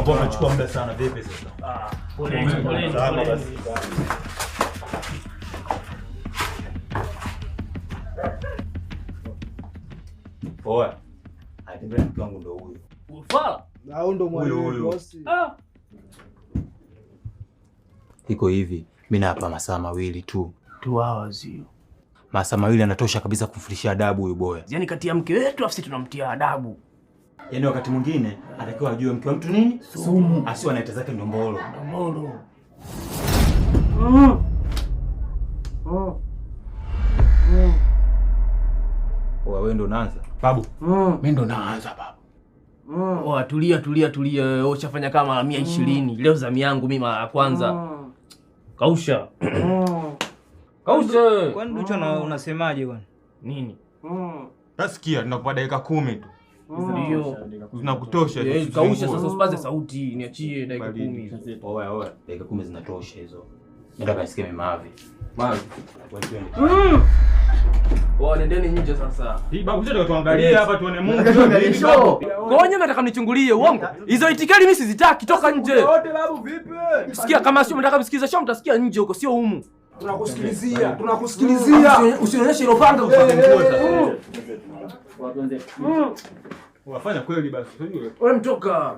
Mbona unachukua muda sana vipi sasa? Pole. Poa. Atembea mtu wangu ndo huyo. Ufala? Au ndo mwalimu bosi? Iko hivi, mimi na hapa masaa mawili tu. 2 hours hiyo. Masaa mawili yanatosha kabisa kumfundisha adabu huyu boya. Yaani kati ya mke wetu afu tunamtia adabu. Yaani wakati mwingine anatakiwa ajue mke wa mtu nini? Sumu. Asiwe anaita zake ndombolo. Wewe ndo unaanza? Babu. Mimi ndo naanza babu. Tulia. Wewe ushafanya kama 120. Leo zamu yangu mimi mara ya kwanza. Kausha. Kausha. Kwani Ducho unasemaje bwana? Nini? Nasikia tunakupa dakika 10 tu. Ndio. Zinakutosha. Kausha sasa, usipaze sauti, niachie dakika 10. Oya, dakika 10 zinatosha hizo. Nenda kasikie mavi. Nendeni nje sasa. Hii babu sasa tuangalie hapa tuone Mungu. Ngoja nataka mnichungulie uongo. Hizo itikali mimi sizitaki, toka nje. Wote babu vipi? Sikia kama sio mtaka msikiza show mtasikia nje huko, sio humu. Tunakusikilizia. Usionyeshe ile panga upate nguo. Wafanya kweli basi. Wewe mtoka.